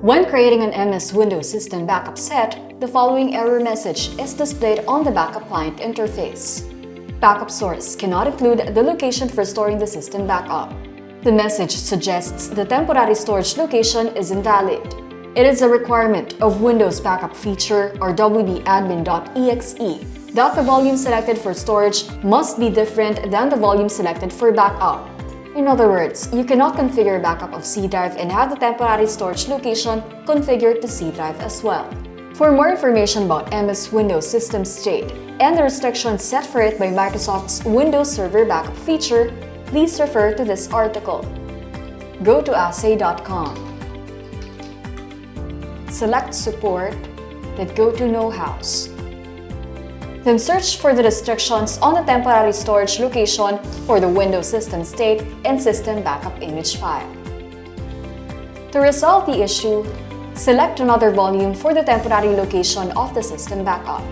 When creating an MS Windows System backup set, the following error message is displayed on the backup client interface. Backup source cannot include the location for storing the system backup. The message suggests the temporary storage location is invalid. It is a requirement of Windows Backup Feature or wdadmin.exe that the volume selected for storage must be different than the volume selected for backup. In other words, you cannot configure backup of C drive and have the temporary storage location configured to C drive as well. For more information about MS Windows System State and the restrictions set for it by Microsoft's Windows Server Backup feature, please refer to this article. Go to ahsay.com. Select Support, then go to Know Hows. Then search for the restrictions on the temporary storage location for the Windows System State and System Backup image file. To resolve the issue, select another volume for the temporary location of the system backup.